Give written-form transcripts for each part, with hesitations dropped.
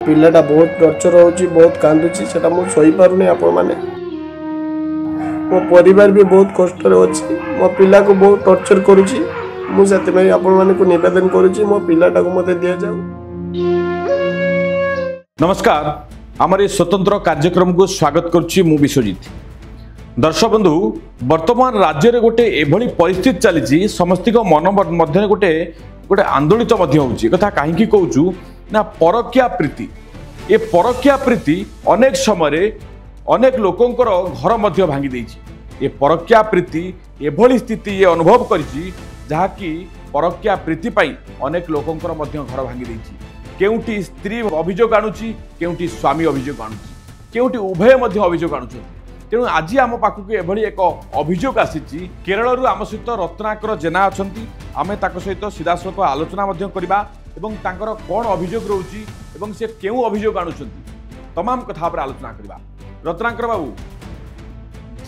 पिलाटा बहुत टर्चर होची बहुत कांदुची सेटा मु सही पारुनी आपण माने मो परिवार भी बहुत कष्ट रे अछि मो पिला को बहुत टर्चर करूची मु सते में आपण माने को निवेदन करूची मो पिलाटा को मते दिया जाऊ। नमस्कार आमर ये स्वतंत्र कार्यक्रम को स्वागत करुच्ची मु विश्वजित। दर्शक बंधु वर्तमान राज्य रे गोटे एभली परिस्थिति चली समस्त मन मध्य गोटे गोटे आंदोलित कथा कहीं कहूँ ना परकिया प्रीति ये परकिया प्रीति अनेक समय अनेक लोकंकर घर मध्य भांगी देछि। ये परकिया प्रीति एभली स्थिति ये अनुभव करिछि जहाँकि परकिया प्रीति पाई अनेक लोकंकर मध्य घर भांगी देछि। केउटी स्त्री अभियोग आणुची केउटी स्वामी अभियोग आणुची केउटी उभय मध्य अभियोग आणुची। तेणु आज आम पाखक एभली एक अभियोग आसी केरल आम सहित रत्नाकर जेना अछंती आमे ताको सहित सीधासलख आलोचना मध्य करबा एवं तांकर कोन अभियोग रहउची एवं से केउ अभियोग आणुचंती तमाम कथा पर आलोचना करबा। रत्नाकर बाबू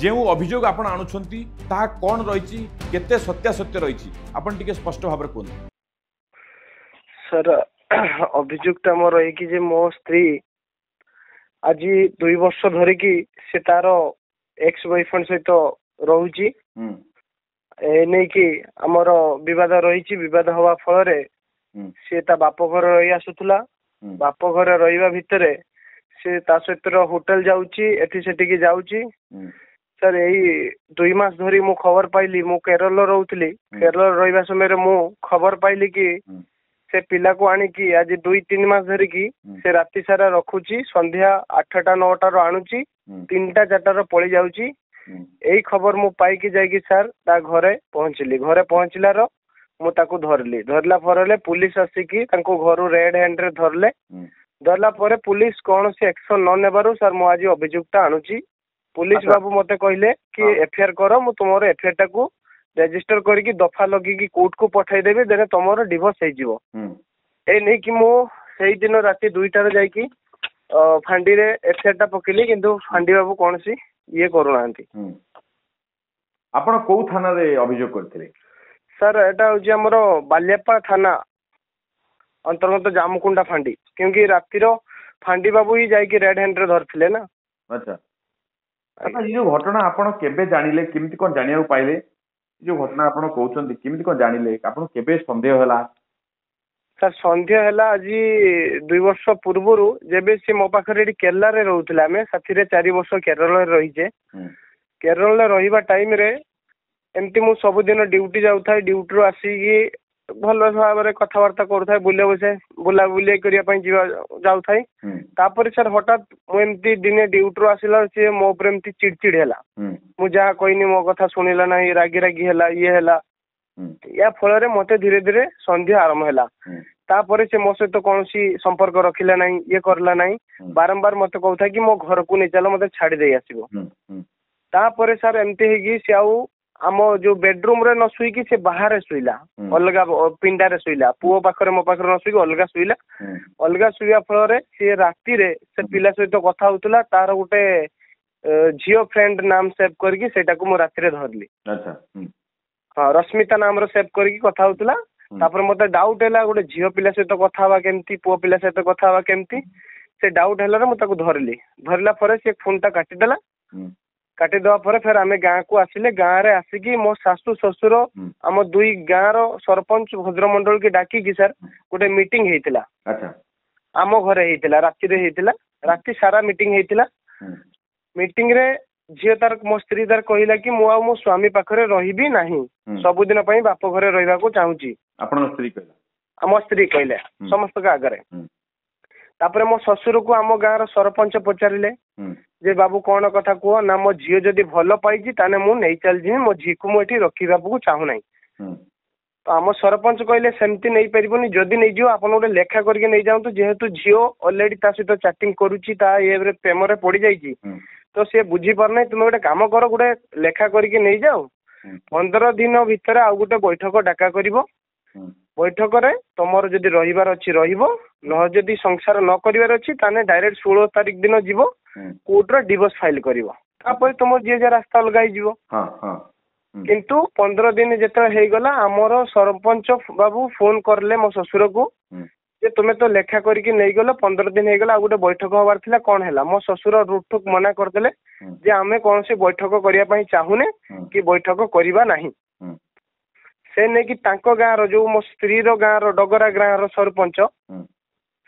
जेउ अभियोग आपण आणुचंती ता कोन रहिची केते सत्यासत्य रहिची आपण टिके स्पष्ट भाव रे कोन। सर अभियोगटा मोर है कि जे मो स्त्री आज 2 वर्ष धरिकी से तार एक्स बॉयफ्रेंड सहित रहुची ए नै कि हमर विवाद रहिची विवाद हवा फल रे से ता बाप घर रही आसुथला बाप घर रहिबा भितरे से ता सहित होटल जाउची एथि सेठी की जाउची। सर यही 2 मास धरी मु खबर पाइली मु केरल रहउतली केरल रहिबा समय रे मु खबर पाइली कि से पिला को आनी कि आज 2-3 मास धरी की से राति सारा रखुची संध्या 8टा 9टा रो आणुची 3टा 4टा रो पळी जाउची। एई खबर मु पाई कि जाई कि सर ता घरे पहुंचली घरे पहुंचला रो मु ताको धरली धरला परले पुलिस आसी कि ताको घरु रेड हैंड रे धरले धरला परे पुलिस कोन से एक्शन न नेबारु सर मु आज अभियुक्ता आणुची। पुलिस बाबू मते कहले कि एफआईआर करो मु तुमरो एफआईआर टाको रजिस्टर करके दफा लगी कि कोर्ट को पठाई देबे देने तुमरो डिवोर्स हो जिवो। ए नै कि मु सेही दिन राति 2टा रे जाई कि फांडी रे एफआईआर टा पकेली किंतु फांडी बाबू कोनसी ये करू नांती। आपण को थाना रे अभियोग करथिले? सर एटा होजी हमरो बालियापा थाना अंतर्गत जामकुंडा फांडी क्योंकि राति रो फांडी बाबू ही जाई कि रेड हैंड रे धरथिले ना। अच्छा अच्छा ये जो घटना आपण केबे जानिले किमिति कोन जानिया पाइले जो घटना आपण कहउछन्ती किमिति कोन जानिले आपण केबे संदेह हला? सर संदेह हला आज 2 वर्ष पूर्वरु जेबे से मो पाखरे केरला रे रहउतला हमें साथी रे 4 वर्ष केरल रे रहिजे केरल रे रहिबा टाइम रे एमती मु सब दिन ड्यूटी जाउ थाई ड्यूटी रो आसी कि भल भाव रे कथा वार्ता करू थाई बुला बुली करिया पई जाउ थाई तापर सर हठात मु एमती दिने ड्यूटी रो आसिला से मो पर एमती चिड़चिड़ हैला मु जा कोइनी मो कथा सुनिला नाही रागी रागी हैला ये हैला या फल रे मते धीरे धीरे संध्या आरंभ हैला तापर से मो सहित कोनसी संपर्क रखिला नाही ये करला नाही बारंबार मते कहउथा कि मो घर को नै चलो मते छाडी देई आसीबो। तापर सर एमती हेगी से आउ आम जो बेडरूम रे न सुई कि से बाहर सुईला अलगा पिंडा रे सुईला पुओ पाखरे मो पाखरे न सुई अलगा सुईला अलगा सुईया फल रे से राति रे से पिला सहित कथा होतला तार गुटे जियो फ्रेंड नाम सेव करके सेटा को मो राति रे धरली। अच्छा हां रश्मिता नाम रो सेव करके कथा होतला तापर मते डाउट हैला गुटे जियो पिला सहित कथा हवा केमती पुओ पिला सहित कथा हवा केमती से डाउट हैला रे मो ताको धरली धरला परे से फोन टा काटी देला काटी दवा पर फिर आमे गाँ को आसिले गाँ रे आसिकी मो सासू ससुर आम 2 गाँ रो सरपंच भद्रमंडल के डाकी कि सर गोटे मीटिंग हेतिला। अच्छा आम घरे हेतिला राति रे हेतिला राति सारा मीटिंग हेतिला मीटिंग रे झियो तार मो स्त्री तार कहिला कि मु आ मो स्वामी पाखरे रहिबी नाही सब दिन पई बाप घरे रहिबा को चाहूची। आपण स्त्री कहला हम स्त्री कहले समस्त का आगरे तापर मो ससुर को आम गाँ रो सरपंच पचारिले जे बाबू कौन कथा कह ना मो झील जदि भल पाई ताने मु नहीं चल जी मो झी को मुझे रखा को चाहू ना तो आम सरपंच कहले सेमती नहीं पारिबनी जदि नहीं जियो आपन गोटे लेखा करके नहीं जाऊँ जेहेतु झील ऑलरेडी ता सहित चैटिंग करुच्ची ता ये प्रेम रे पड़ जाइए तो सी बुझी पारना तुम गोटे काम कर गोटे लेखा करके नहीं जाओ 15 दिन भितर आउ गोटे बैठक डाका कर बैठक रे तुमर जदि रहिबार अछि रहिबो न जदि संसार न करिवार अछि ताने डायरेक्ट 16 तारिख दिन जीवो कोर्ट रो डिवोर्स फाइल करिवो तापर तुम जे जे रास्ता लगाई जीवो। किंतु 15 दिन जेते हे गला हमर सरपंच बाबू फोन करले मो ससुर को ଯେ ତୁମେ ତ ଲେଖା କରିକି ନେଇଗଲ 15 ଦିନ ହେଇଗଲା ଆଉ ଗୋଟେ ବୈଠକ ହବାର ଥିଲା କଣ ହେଲା ମୋ ଶ୍ୱଶୁର ରୁଠୁକ ମନା କରିଦେଲେ ଯେ ଆମେ କୌଣସି ବୈଠକ କରିବା ପାଇଁ ଚାହୁଁନେ କି ବୈଠକ କରିବା ନାହିଁ। ସେ ନେଇକି ତାଙ୍କ ଗାଁର ଯୋଉ ମୋ ସ୍ତ୍ରୀର ଗାଁର ଡଗରା ଗାଁର ସରପଞ୍ଚ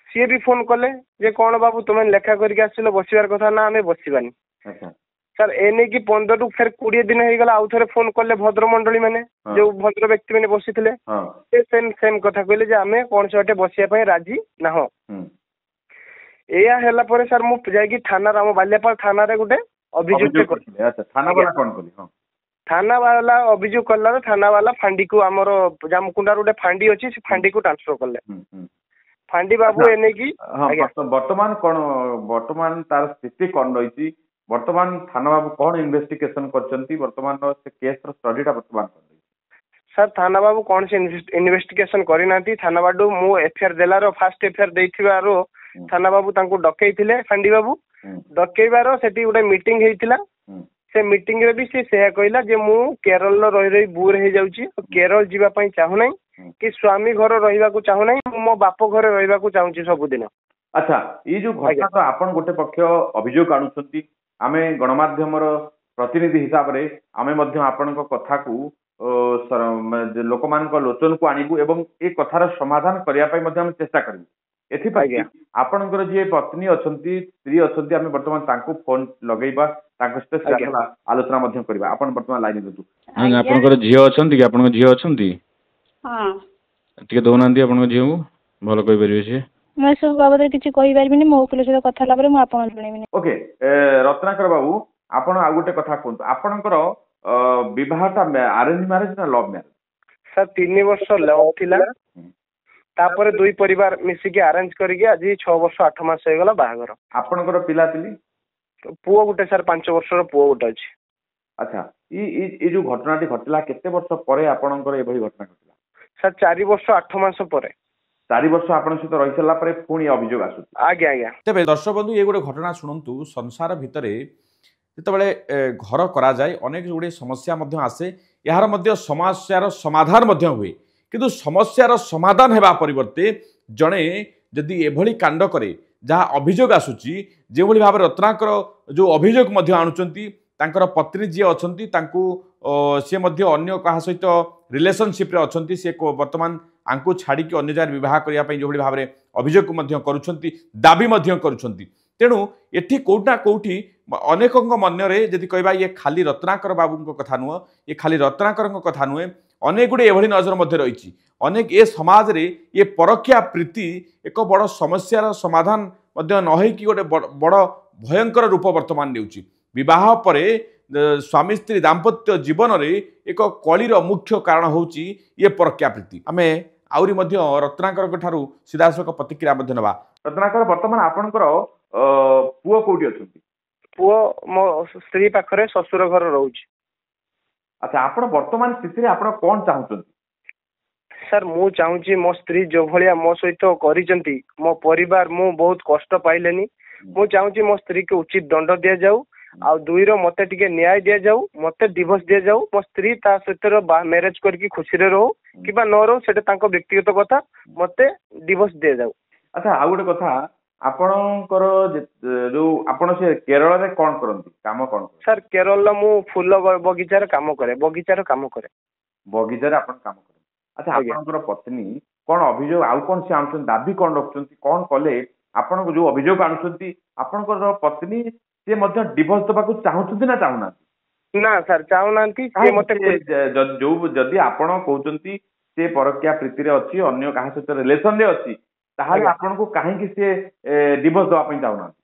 ସିଏ ବି ଫୋନ କଲେ ଯେ କଣ ବାବୁ ତୁମେ ଲେଖା କରିକି ଆସିଲ ବସିବାର କଥା ନା ଆମେ ବସିବାନି। ସାର୍ ଏ ନେଇକି 15 ରୁ ଫେର 20 ଦିନ ହେଇଗଲା ଆଉ ଥରେ ଫୋନ କଲେ ଭଦ୍ରମଣ୍ଡଳୀ ମାନେ ଯୋଉ ଭଦ୍ର ବ୍ୟକ୍ତି ମାନେ ବସିଥିଲେ ସେ ସେମ କଥା କହିଲେ ଯେ ଆମେ କୌଣସି ବାଟେ ବସିବା ପାଇଁ ରାଜି ନାହଁ। ଏଇଆ ହେଲା ପରେ ସାର୍ ମୁଁ ଯାଇକି ଥାନାରେ ଆମ ବାଲିଆପାଳ ଥାନାରେ ଗୋଟେ ଅଭିଯୋଗ କରିଥିଲି। ଥାନା ବାଲା ଅଭିଯୋଗ କଲାରୁ ଥାନା ବାଲା ଫାଣ୍ଡିକୁ ଆମର ଜାମକୁଣ୍ଡାର ଗୋଟେ ଫାଣ୍ଡି ଅଛି ସେ ଫାଣ୍ଡିକୁ ଟ୍ରାନ୍ସଫର କଲେ। ଫାଣ୍ଡି ବାବୁ ଏ ନେଇକି ବର୍ତ୍ତମାନ କଣ ବର୍ତ୍ତମାନ ତାର ସ୍ଥିତି କଣ ରହିଛି ବର୍ତ୍ତମାନ ଥାନା ବାବୁ କଣ ଇନଭେଷ୍ଟିଗେସନ କରିଛନ୍ତି ବର୍ତ୍ତମାନ ସେ କେସ ର ଷ୍ଟଡିଟା ବର୍ତ୍ତମାନ ସାର୍ ଥାନା ବାବୁ କୌଣସି ଇନଭେଷ୍ଟିଗେସନ କରିନାହାନ୍ତି। ଥାନା ବାବୁ ମୁଁ ଏଫଆଇଆର ଦେଲାର ଫାଷ୍ଟ ଏଫଆଇଆର ଦେଇଥିବାରୁ ଥାନା ବାବୁ ତାଙ୍କୁ ଡକେଇଥିଲେ ଫାଣ୍ଡି ବାବୁ ଡକେଇବାର ସେଠି ଗୋଟେ ମିଟିଂ ହେଇଥିଲା। ସେ ମିଟିଂ ରେ ବି ସେ ସେୟା କହିଲା ଯେ ମୁଁ କେରଳ ରହି ରହି ବୋର ହେଇଯାଉଛି କେରଳ ଯିବା ପାଇଁ ଚାହୁଁନାହିଁ କି ସ୍ୱାମୀ ଘର ରହିବାକୁ ଚାହୁଁନାହିଁ ମୁଁ ମୋ ବାପ ଘରେ ରହିବାକୁ ଚାହୁଁଛି ସବୁଦିନ। ଆଚ୍ଛା ଏଇ ଯୋଉ ଘଟଣା ତ ଆପଣ ଗୋଟେ ପକ୍ଷ ଅଭିଯୋଗ ଆଣୁଛନ୍ତି ଆମେ ଗଣମାଧ୍ୟମର ପ୍ରତିନିଧି ହିସାବରେ ଆମେ ମଧ୍ୟ ଆପଣଙ୍କ କଥାକୁ ଲୋକମାନଙ୍କ ଲୋଚନକୁ ଆଣିବୁ ଏବଂ ଏ କଥାର ସମାଧାନ କରିବା ପାଇଁ ମଧ୍ୟ ଆମେ ଚେଷ୍ଟା କରିବୁ। ଏଥିପାଇଁ ଆପଣଙ୍କର ଯିଏ ପତ୍ନୀ ଅଛନ୍ତି ସ୍ତ୍ରୀ ଅଛନ୍ତି ଆମେ ବର୍ତ୍ତମାନ ତାଙ୍କୁ ଫୋନ ଲଗେଇବା ତାଙ୍କ ସହିତ ଆଲୋଚନା ମଧ୍ୟ କରିବା। ଆପଣ ବର୍ତ୍ତମାନ ଲାଇନ ଦିଅନ୍ତୁ। ଆପଣଙ୍କର ଝିଅ ଅଛନ୍ତି କି ଆପଣଙ୍କ ଝିଅ ଅଛନ୍ତି ଟିକେ ଦଉନାହାନ୍ତି ଆପଣଙ୍କ ଝିଅକୁ ଭଲ କହିପାରିବେ ସିଏ। ମୁଁ ଏସବୁ ବାବଦରେ କିଛି କହିପାରିବିନି ମୋ ଓକିଲ ସହିତ କଥା ହେଲା ପରେ ମୁଁ ଆପଣଙ୍କୁ ଜଣେଇବିନି। ଓକେ ରତ୍ନାକର ବାବୁ ଆପଣ ଆଉ ଗୋଟେ କଥା କୁହନ୍ତୁ ଆପଣଙ୍କର ବିବାହଟା ଆରେଞ୍ଜ ମ୍ୟାରେଜ ନା ଲଭ୍ ମ୍ୟାରେଜ? ସାର୍ 3 ବର୍ଷ ଲଭ୍ ଥିଲା ତାପରେ ଦୁଇ ପରିବାର ମିଶିକି ଆରେଞ୍ଜ କରିକି ଆଜି 6 ବର୍ଷ 8 ମାସ ହେଇଗଲା ବାହାଘର। ଆପଣଙ୍କର ପିଲାପିଲି? ପୁଅ ଗୋଟେ ସାର୍ 5 ବର୍ଷର ପୁଅ ଗୋଟେ ଅଛି। ଆଚ୍ଛା ଏଇ ଯୋଉ ଘଟଣାଟି ଘଟିଲା କେତେ ବର୍ଷ ପରେ ଆପଣଙ୍କର ଏଭଳି ଘଟଣା ଘଟିଲା? ସାର୍ 4 ବର୍ଷ 8 ମାସ ପରେ। 4 ବର୍ଷ ଆପଣଙ୍କ ସହିତ ରହି ସାରିଲା ପରେ ପୁଣି ଅଭିଯୋଗ ଆସୁଛି। ଆଜ୍ଞା। ତେବେ ଦର୍ଶକ ବନ୍ଧୁ ଏ ଗୋଟେ ଘଟଣା ଶୁଣନ୍ତୁ ସଂସାର ଭିତରେ ଯେତେବେଳେ ଘର କରାଯାଏ ଅନେକ ଗୁଡ଼ିଏ ସମସ୍ୟା ମଧ୍ୟ ଆସେ ଏହାର ମଧ୍ୟ ସମସ୍ୟାର ସମାଧାନ ମଧ୍ୟ ହୁଏ କିନ୍ତୁ ସମସ୍ୟାର ସମାଧାନ ହେବା ପରିବର୍ତ୍ତେ ଜଣେ ଯଦି ଏଭଳି କାଣ୍ଡ କରେ ଯାହା ଅଭିଯୋଗ ଆସୁଛି ଯେଉଁଭଳି ଭାବରେ ରତ୍ନାକର ଯେଉଁ ଅଭିଯୋଗ ମଧ୍ୟ ଆଣୁଛନ୍ତି ତାଙ୍କର ପତ୍ନୀ ଯିଏ ଅଛନ୍ତି ତାଙ୍କୁ ସିଏ ମଧ୍ୟ ଅନ୍ୟ କାହା ସହିତ ରିଲେସନସିପ୍ରେ ଅଛନ୍ତି ସେ ବର୍ତ୍ତମାନ ଆଙ୍କୁ ଛାଡ଼ିକି ଅନ୍ୟ ଜାଗାରେ ବିବାହ କରିବା ପାଇଁ ଯେଉଁଭଳି ଭାବରେ ଅଭିଯୋଗ ମଧ୍ୟ କରୁଛନ୍ତି ଦାବି ମଧ୍ୟ କରୁଛନ୍ତି। ତେଣୁ ଏଠି କୋଉଠି ନା କୋଉଠି ଅନେକଙ୍କ ମନରେ ଯଦି କହିବା ଇଏ ଖାଲି ରତ୍ନାକର ବାବୁଙ୍କ କଥା ନୁହଁ ଇଏ ଖାଲି ରତ୍ନାକରଙ୍କ କଥା ନୁହେଁ ଅନେକ ଗୁଡ଼ିଏ ଏଭଳି ନଜର ମଧ୍ୟ ରହିଛି ଅନେକ ଏ ସମାଜରେ ଇଏ ପରକୀୟା ପ୍ରୀତି ଏକ ବଡ଼ ସମସ୍ୟାର ସମାଧାନ ମଧ୍ୟ ନ ହେଇକି ଗୋଟେ ବଡ଼ ଭୟଙ୍କର ରୂପ ବର୍ତ୍ତମାନ ନେଉଛି। ବିବାହ ପରେ ସ୍ୱାମୀ ସ୍ତ୍ରୀ ଦାମ୍ପତ୍ୟ ଜୀବନରେ ଏକ କଳିର ମୁଖ୍ୟ କାରଣ ହେଉଛି ଇଏ ପରକୀୟା ପ୍ରୀତି। ଆମେ ଆହୁରି ମଧ୍ୟ ରତ୍ନାକରଙ୍କ ଠାରୁ ସିଧାସଳଖ ପ୍ରତିକ୍ରିୟା ମଧ୍ୟ ନେବା। ରତ୍ନାକର ବର୍ତ୍ତମାନ ଆପଣଙ୍କର ପୁଅ କୋଉଠି ଅଛନ୍ତି? ପୁଅ ମୋ ସ୍ତ୍ରୀ ପାଖରେ ଶ୍ୱଶୁର ଘର ରହୁଛି। ଆଚ୍ଛା ଆପଣ ବର୍ତ୍ତମାନ ସ୍ଥିତିରେ ଆପଣ କଣ ଚାହୁଁଛନ୍ତି? ସାର୍ ମୁଁ ଚାହୁଁଛି ମୋ ସ୍ତ୍ରୀ ଯୋଉ ଭଳିଆ ମୋ ସହିତ କରିଛନ୍ତି ମୋ ପରିବାର ମୁଁ ବହୁତ କଷ୍ଟ ପାଇଲେନି ମୁଁ ଚାହୁଁଛି ମୋ ସ୍ତ୍ରୀକୁ ଉଚିତ ଦଣ୍ଡ ଦିଆଯାଉ ଆଉ ଦୁଇର ମତେ ଟିକେ ନ୍ୟାୟ ଦିଆଯାଉ ମତେ ଡିଭୋର୍ସ ଦିଆଯାଉ ମୋ ସ୍ତ୍ରୀ ତା ସହିତ ମ୍ୟାରେଜ କରିକି ଖୁସିରେ ରହୁ କିମ୍ବା ନ ରହୁ ସେଟା ତାଙ୍କ ବ୍ୟକ୍ତିଗତ କଥା ମତେ ଡିଭୋର୍ସ ଦିଆଯାଉ। ଆଚ୍ଛା ଆଉ ଗୋଟେ କଥା ଆପଣଙ୍କର ଯୋଉ ଆପଣ ସେ କେରଳରେ କଣ କରନ୍ତି କାମ କଣ? ସାର୍ କେରଳର ମୁଁ ଫୁଲ ବଗିଚାରେ କାମ କରେ ବଗିଚାର କାମ କରେ। ବଗିଚାରେ ଆପଣ କାମ କରନ୍ତି। ଆଚ୍ଛା ଆପଣଙ୍କର ପତ୍ନୀ କଣ ଅଭିଯୋଗ ଆଉ କଣ ସେ ଆଣୁଛନ୍ତି ଦାବି କଣ ରଖୁଛନ୍ତି କଣ କଲେ ଆପଣଙ୍କୁ ଯୋଉ ଅଭିଯୋଗ ଆଣୁଛନ୍ତି ଆପଣଙ୍କର ପତ୍ନୀ ସେ ମଧ୍ୟ ଡିଭୋର୍ସ ଦେବାକୁ ଚାହୁଁଛନ୍ତି ନା ଚାହୁଁନାହାନ୍ତି? ନା ସାର୍ ଚାହୁଁନାହାନ୍ତି। ଯଦି ଆପଣ କହୁଛନ୍ତି ସେ ପରକୀୟା ପ୍ରୀତିରେ ଅଛି ଅନ୍ୟ କାହା ସହିତ ରିଲେସନରେ ଅଛି ତାହେଲେ ଆପଣଙ୍କୁ କାହିଁକି ସେ ଡିଭୋର୍ସ ଦେବା ପାଇଁ ଚାହୁଁନାହାନ୍ତି?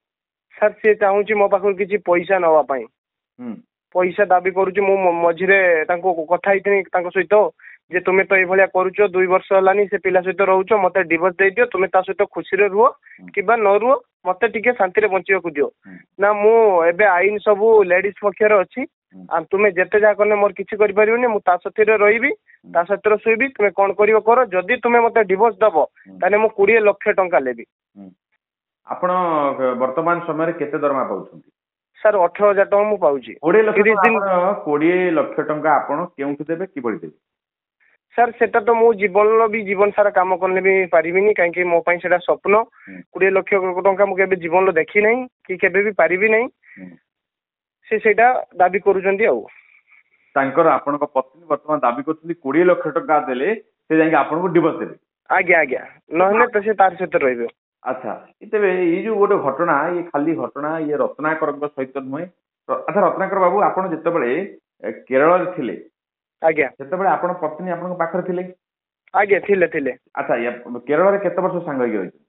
ସାର୍ ସେ ଚାହୁଁଛି ମୋ ପାଖରୁ କିଛି ପଇସା ନେବା ପାଇଁ ପଇସା ଦାବି କରୁଛି। ମୁଁ ମଝିରେ ତାଙ୍କୁ କଥା ହେଇଥିଲି ତାଙ୍କ ସହିତ ଯେ ତୁମେ ତ ଏଇଭଳିଆ କରୁଛ 2 ବର୍ଷ ହେଲାନି ସେ ପିଲା ସହିତ ରହୁଛ ମତେ ଡିଭୋର୍ସ ଦେଇଦିଅ ତୁମେ ତା ସହିତ ଖୁସିରେ ରୁହ କିମ୍ବା ନ ରୁହ ମତେ ଟିକେ ଶାନ୍ତିରେ ବଞ୍ଚିବାକୁ ଦିଅ। ନା ମୁଁ ଏବେ ଆଇନ ସବୁ ଲେଡିଜ ପକ୍ଷରେ ଅଛି ତୁମେ ଯେତେ ଯାହା କଲେ ମୋର କିଛି କରିପାରିବନି ମୁଁ ତା ସାଥିରେ ରହିବି ତା ସାଥିରେ ଶୋଇବି ତୁମେ କଣ କରିବ କର ଯଦି ତୁମେ ମତେ ଡିଭୋର୍ସ ଦବ ତାହେଲେ ମୁଁ 20 ଲକ୍ଷ ଟଙ୍କା ନେବି। ଆପଣ ବର୍ତ୍ତମାନ ସମୟରେ କେତେ ଦରମା ପାଉଛନ୍ତି? ସାର୍ 18,000 ଟଙ୍କା ମୁଁ ପାଉଛି। 20 ଲକ୍ଷ ଟଙ୍କା ଆପଣ କେଉଁଠୁ ଦେବେ କିଭଳି ଦେବେ? ସାର୍ ସେଟା ତ ମୁଁ ଜୀବନ ସାରା କାମ କଲେ ବି ପାରିବିନି, କାହିଁକି ମୋ ପାଇଁ ସେଟା ସ୍ୱପ୍ନ। 20 ଲକ୍ଷ ଟଙ୍କା ମୁଁ କେବେ ଜୀବନରେ ଦେଖି ନାହିଁ କି କେବେ ବି ପାରିବି ନାହିଁ। ସେ ସେଇଟା ଦାବି କରୁଛନ୍ତି। ଆଉ ତାଙ୍କର ଆପଣଙ୍କ ପତ୍ନୀ ବର୍ତ୍ତମାନ ଦାବି କରୁଛନ୍ତି 20 ଲକ୍ଷ ଟଙ୍କା ଦେଲେ ସେ ଯାଇକି ଆପଣଙ୍କୁ ଡିଭୋର୍ସ ଦେବେ। ଆଜ୍ଞା ଆଜ୍ଞା, ନହେଲେ ତ ସେ ତାର ସହିତ ରହିବେ। ଆଚ୍ଛା, ତେବେ ଏଇ ଯୋଉ ଗୋଟେ ଘଟଣା, ଇଏ ଖାଲି ଘଟଣା ଇଏ ରତ୍ନାକରଙ୍କ ସହିତ ନୁହେଁ। ଆଚ୍ଛା ରତ୍ନାକର ବାବୁ, ଆପଣ ଯେତେବେଳେ କେରଳରେ ଥିଲେ ଆଜ୍ଞା ସେତେବେଳେ ଆପଣ ପତ୍ନୀ ଆପଣଙ୍କ ପାଖରେ ଥିଲେ? ଆଜ୍ଞା ଥିଲେ। ଆଚ୍ଛା, କେରଳରେ କେତେ ବର୍ଷ ସାଙ୍ଗ ହେଇକି ରହିଛନ୍ତି?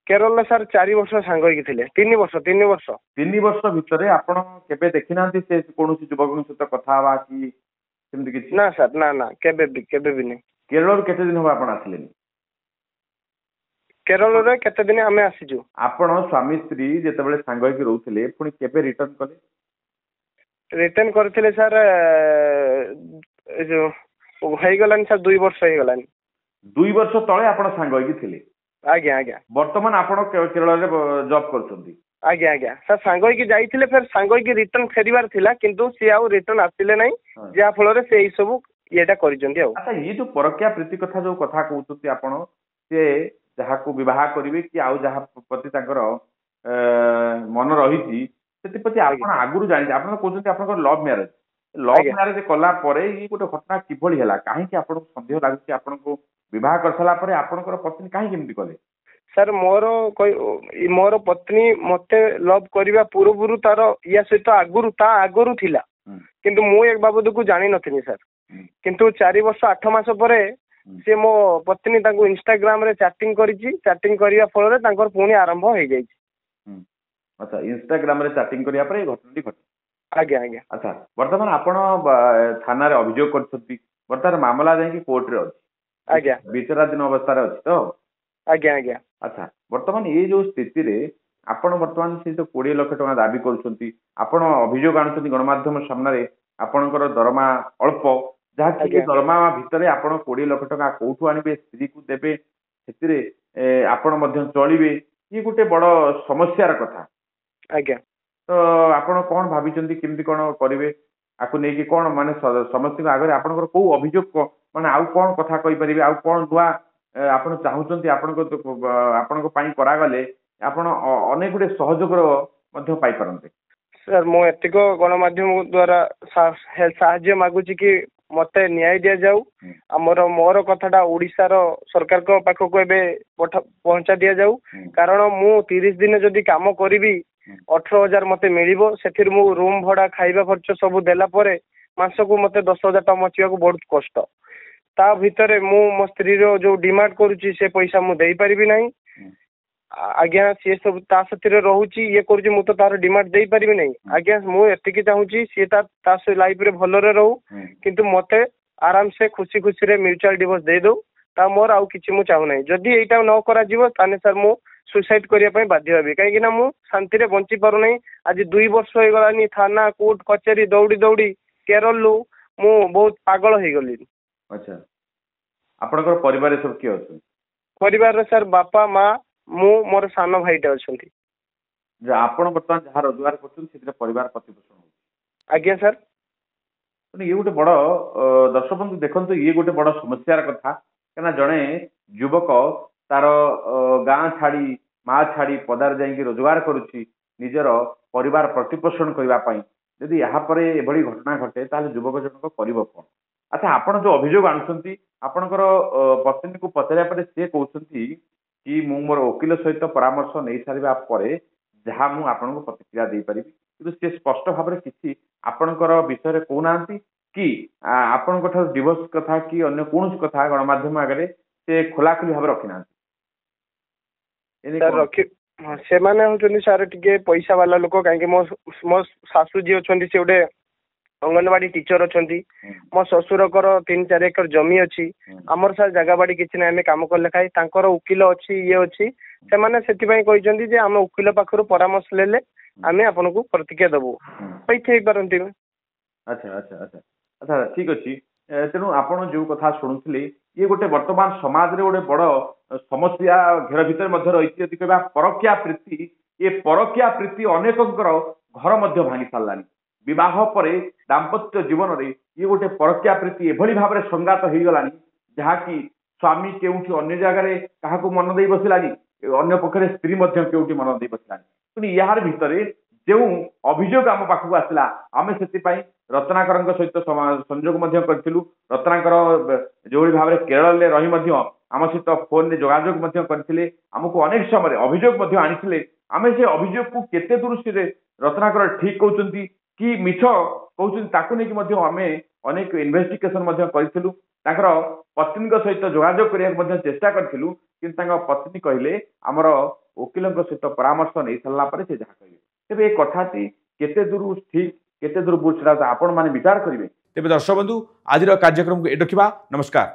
କେରଳରେ ସାର୍ 4 ବର୍ଷ ସାଙ୍ଗ ହେଇକି ଥିଲେ। 3 ବର୍ଷ 3 ବର୍ଷ ଭିତରେ ଆପଣ କେବେ ଦେଖିନାହାନ୍ତି ସେ କୌଣସି ଯୁବକଙ୍କ ସହିତ କଥା ହବା କି ସେମିତି କିଛି? ନା ସାର୍, ନା କେବେ ବି ନାହିଁ। କେରଳରୁ କେତେ ଦିନ ହବ ଆପଣ ଆସିଲେନି? କେରଳରେ କେତେ ଦିନ ଆମେ ଆସିଛୁ। ଆପଣ ସ୍ୱାମୀ ସ୍ତ୍ରୀ ଯେତେବେଳେ ସାଙ୍ଗ ହେଇକି ରହୁଥିଲେ ପୁଣି କେବେ ରିଟର୍ନ କଲେ? ରିଟର୍ନ କରିଥିଲେ ସାର୍, ଯୋଉ ହେଇଗଲାଣି ସାର୍ 2 ବର୍ଷ ହେଇଗଲାଣି। 2 ବର୍ଷ ତଳେ ଆପଣ ସାଙ୍ଗ ହେଇକି ଥିଲେ? ଆଜ୍ଞା। ବର୍ତ୍ତମାନ ଆପଣ କେରଳରେ ଜବ୍ କରୁଛନ୍ତି? ଆଜ୍ଞା ସାର୍, ସାଙ୍ଗ ହେଇକି ଯାଇଥିଲେ, ଫେର ସାଙ୍ଗ ହେଇକି ରିଟର୍ନ ଫେରିବାର ଥିଲା, କିନ୍ତୁ ସିଏ ଆଉ ରିଟର୍ନ ଆସିଲେ ନାହିଁ, ଯାହା ଫଳରେ ସେ ଏଇ ସବୁ ଇଏଟା କରିଛନ୍ତି। ଆଉ ଆଚ୍ଛା, ଇଏ ଯୋଉ ପରକୀୟା ପ୍ରୀତି କଥା ଯୋଉ କଥା କହୁଛନ୍ତି ଆପଣ, ସେ ଯାହାକୁ ବିବାହ କରିବେ କି ଆଉ ଯାହା ପ୍ରତି ତାଙ୍କର ମନ ରହିଛି ସେଥିପ୍ରତି ଆପଣ ଆଗରୁ ଜାଣିଛନ୍ତି? ଆପଣ କହୁଛନ୍ତି ଆପଣଙ୍କର ଲଭ୍ ମ୍ୟାରେଜ କଲା ପରେ ଏଇ ଗୋଟେ ଘଟଣା କିଭଳି ହେଲା? କାହିଁକି ଆପଣଙ୍କୁ ସନ୍ଦେହ ଲାଗୁଛି? ଆପଣଙ୍କୁ ବିବାହ କରିସାରିଲା ପରେ ଆପଣଙ୍କର ପତ୍ନୀ କାହିଁକି ଏମିତି କଲେ? ସାର୍, ମୋର ପତ୍ନୀ ମତେ ଲଭ୍ କରିବା ପୂର୍ବରୁ ତାର ୟା ସହିତ ତା ଆଗରୁ ଥିଲା, କିନ୍ତୁ ମୁଁ ଏ ବାବଦକୁ ଜାଣିନଥିଲି ସାର୍। କିନ୍ତୁ 4 ବର୍ଷ 8 ମାସ ପରେ ସେ ମୋ ପତ୍ନୀ ତାଙ୍କୁ ଇନଷ୍ଟାଗ୍ରାମ ରେ ଚାଟିଂ କରିଛି। ଚାଟିଂ କରିବା ଫଳରେ ତାଙ୍କର ପୁଣି ଆରମ୍ଭ ହେଇଯାଇଛି। ଆଚ୍ଛା, ଇନଷ୍ଟାଗ୍ରାମ ରେ ଚାଟିଂ କରିବା ପରେ এই ଘଟଣାଟି ଘଟେ। ଆଜ୍ଞା। ଆଚ୍ଛା, ବର୍ତ୍ତମାନ ଆପଣ ଥାନାରେ ଅଭିଯୋଗ କରିଛନ୍ତି, ବର୍ତ୍ତମାନ ମାମଲା ଯାଇକି କୋର୍ଟରେ ଅଛି। ଆଜ୍ଞା, ବିଚାରାଧୀନ ଅବସ୍ଥାରେ ଅଛି ତ? ଆଜ୍ଞା। ଆଚ୍ଛା, ବର୍ତ୍ତମାନ ଏଇ ଯୋଉ ସ୍ଥିତିରେ ଆପଣ ବର୍ତ୍ତମାନ ସେ ଯୋଉ 20 ଲକ୍ଷ ଟଙ୍କା ଦାବି କରୁଛନ୍ତି, ଆପଣ ଅଭିଯୋଗ ଆଣୁଛନ୍ତି ଗଣମାଧ୍ୟମ ସାମ୍ନାରେ ଆପଣଙ୍କର ଦରମା ଅଳ୍ପ, ଯାହାକି ଦରମା ଭିତରେ ଆପଣ 20 ଲକ୍ଷ ଟଙ୍କା କୋଉଠୁ ଆଣିବେ, ସ୍ତ୍ରୀକୁ ଦେବେ, ସେଥିରେ ଆପଣ ମଧ୍ୟ ଚଳିବେ, ଇଏ ଗୋଟେ ବଡ ସମସ୍ୟାର କଥା। ଆଜ୍ଞା, ତ ଆପଣ କଣ ଭାବିଛନ୍ତି କେମିତି କଣ କରିବେ? ଆକୁ ନେଇକି କଣ ମାନେ ସମସ୍ତଙ୍କ ଆଗରେ ଆପଣଙ୍କର କୋଉ ଅଭିଯୋଗ, ମାନେ ଆଉ କଣ କଥା କହିପାରିବେ? ଆଉ କଣ ନୂଆ ଆପଣ ଚାହୁଁଛନ୍ତି ଆପଣଙ୍କ ପାଇଁ କରାଗଲେ ଆପଣ ଅନେକ ଗୁଡେ ସହଯୋଗର ମଧ୍ୟ ପାଇପାରନ୍ତେ? ସାର୍, ମୁଁ ଏତିକ ଗଣମାଧ୍ୟମ ଦ୍ଵାରା ସାହାଯ୍ୟ ମାଗୁଛି କି ମତେ ନ୍ୟାୟ ଦିଆଯାଉ। ମୋର କଥାଟା ଓଡିଶାର ସରକାରଙ୍କ ପାଖକୁ ଏବେ ପହଞ୍ଚା ଦିଆଯାଉ। କାରଣ ମୁଁ 30 ଦିନ ଯଦି କାମ କରିବି 18,000 ମତେ ମିଳିବ। ସେଥିରୁ ମୁଁ ରୁମ୍ ଭଡା, ଖାଇବା ଖର୍ଚ୍ଚ ସବୁ ଦେଲା ପରେ ମାସକୁ ମତେ 10,000 ଟଙ୍କା ବଞ୍ଚିବାକୁ ବହୁତ କଷ୍ଟ। ତା ଭିତରେ ମୁଁ ମୋ ସ୍ତ୍ରୀର ଯୋଉ ଡିମାଣ୍ଡ କରୁଛି ସେ ପଇସା ମୁଁ ଦେଇପାରିବି ନାହିଁ। ଆଜ୍ଞା, ସିଏ ସବୁ ତା ସାଥିରେ ରହୁଛି, ଇଏ କରୁଛି, ମୁଁ ତ ତାର ଡିମାଣ୍ଡ ଦେଇପାରିବି ନାହିଁ। ଆଜ୍ଞା, ମୁଁ ଏତିକି ଚାହୁଁଛି ସିଏ ତା ଲାଇଫ ରେ ଭଲରେ ରହୁ, କିନ୍ତୁ ମତେ ଆରାମସେ ଖୁସିରେ ମ୍ୟୁଚୁଆଲ ଡିଭୋର୍ସ ଦେଇଦଉ। ତା ମୋର ଆଉ କିଛି ମୁଁ ଚାହୁଁନାହିଁ। ଯଦି ଏଇଟା ନ କରାଯିବ ତାହେଲେ ସାର୍ ମୁଁ ସୁସାଇଡ କରିବା ପାଇଁ ବାଧ୍ୟ ହେବି, କାହିଁକି ନା ମୁଁ ଶାନ୍ତିରେ ବଞ୍ଚି ପାରୁନାହିଁ। ଆଜି 2 ବର୍ଷ ହେଇଗଲାଣି ଥାନା, କୋର୍ଟ କଚେରୀ ଦୌଡ଼ି କେରଳରୁ ମୁଁ ବହୁତ ପାଗଳ ହେଇଗଲିଣି। ଆଚ୍ଛା, ଆପଣଙ୍କର ପରିବାରରେ ସବୁ କିଏ ଅଛନ୍ତି? ପରିବାରରେ ସାର୍ ବାପା, ମା, ମୁଁ, ମୋର ସାନ ଭାଇଟେ ଅଛନ୍ତି। ଆପଣ ବର୍ତ୍ତମାନ ଯାହା ରୋଜଗାର କରୁଛନ୍ତି ସେଥିରେ ପରିବାର ପ୍ରତିପୋଷଣ ହଉଛି? ଆଜ୍ଞା ସାର୍। ଇଏ ଗୋଟେ ବଡ ଦର୍ଶକ ବନ୍ଧୁ ଦେଖନ୍ତୁ, ଇଏ ଗୋଟେ ବଡ ସମସ୍ୟାର କଥା। କାହିଁକିନା ଜଣେ ଯୁବକ ତାର ଗାଁ ଛାଡି, ମା ଛାଡି ପଦାରେ ଯାଇକି ରୋଜଗାର କରୁଛି ନିଜର ପରିବାର ପ୍ରତିପୋଷଣ କରିବା ପାଇଁ। ଯଦି ଏହାପରେ ଏଭଳି ଘଟଣା ଘଟେ ତାହେଲେ ଯୁବକ ଜଣକ କରିବ କଣ? ଆଚ୍ଛା, ଆପଣ ଯୋଉ ଅଭିଯୋଗ ଆଣୁଛନ୍ତି ଆପଣଙ୍କର ପତ୍ନୀକୁ ପଚାରିବା ପରେ ସିଏ କହୁଛନ୍ତି କି ମୁଁ ମୋର ଓକିଲ ସହିତ ପରାମର୍ଶ ନେଇ ସାରିବା ପରେ ଯାହା ମୁଁ ଆପଣଙ୍କୁ ପ୍ରତିକ୍ରିୟା ଦେଇପାରିବି, କିନ୍ତୁ ସେ ସ୍ପଷ୍ଟ ଭାବରେ କିଛି ଆପଣଙ୍କର ବିଷୟରେ କହୁନାହାନ୍ତି କି ଆପଣଙ୍କ ଠାରୁ ଡିଭୋର୍ସ କଥା କି ଅନ୍ୟ କୌଣସି କଥା ଗଣମାଧ୍ୟମ ଆଗରେ ସେ ଖୋଲାଖୋଲି ଭାବରେ ରଖିନାହାନ୍ତି। ସେମାନେ ହଉଛନ୍ତି ସାର୍ ଟିକେ ପଇସା ବାଲା ଲୋକ। କାହିଁକି ମୋ ଶାଶୁ ଯିଏ ଅଛନ୍ତି ସେ ଗୋଟେ ଅଙ୍ଗନବାଡି ଟିଚର ଅଛନ୍ତି। ମୋ ଶ୍ୱଶୁରଙ୍କର 3-4 ଏକର ଜମି ଅଛି। ଆମର ସାର୍ ଜାଗା ବାଡି କିଛି ନାହିଁ, ଆମେ କାମ କଲେ ଖାଇ। ତାଙ୍କର ଉକିଲ ଅଛି, ଇଏ ଅଛି। ସେମାନେ ସେଥିପାଇଁ କହିଛନ୍ତି ଯେ ଆମେ ଉକିଲ ପାଖରୁ ପରାମର୍ଶ ନେଲେ ଆମେ ଆପଣଙ୍କୁ ପ୍ରତିକ୍ରିୟା ଦବୁ। ପଇଠ ହେଇପାରନ୍ତି। ଆଚ୍ଛା, ଠିକ ଅଛି। ତେଣୁ ଆପଣ ଯୋଉ କଥା ଶୁଣୁଥିଲେ ଇଏ ଗୋଟେ ବର୍ତ୍ତମାନ ସମାଜରେ ଗୋଟେ ବଡ ସମସ୍ୟା ଘେର ଭିତରେ ମଧ୍ୟ ରହିଛି। ଯଦି କହିବା ପରକୀୟା ପ୍ରୀତି, ଏ ପରକୀୟା ପ୍ରୀତି ଅନେକଙ୍କର ଘର ମଧ୍ୟ ଭାଙ୍ଗି ସାରିଲାଣି। विवाह पर दाम्पत्य जीवन में ये गोटे परकिया प्रीति एभली भाव में संगात हो गलानी जहाँकि स्वामी केउठी अन्य जगह क्या मन दे बसिलानी अन्य पक्षरे स्त्री केउठी मन दे बसिलानी पुणी यार भितर जो अभियोग आम पाखक आसला आम से रत्नाकर सहित संजोग करूँ रत्नाकर जो भाव में केरल में रही आम सहित फोन में जोगाजोग करते आमको अनेक समय अभियोग आनी आम से अभियोग को केते दूर से रत्नाकर ठीक कहते कि मिछ कहते आम अनेक इन्वेस्टिगेशन करूँ पत्नी सहित जोगाजोग करने चेष्टा करूँ कि पत्नी कहले आमर वकिल सहित परामर्श नहीं सारा पर से जहाँ कहे तेज ये कथाटी केते दूर ठीक केते दूर भूल से आपण मैंने विचार करेंगे। तेज दर्शक बंधु आज कार्यक्रम को ये रखा। नमस्कार।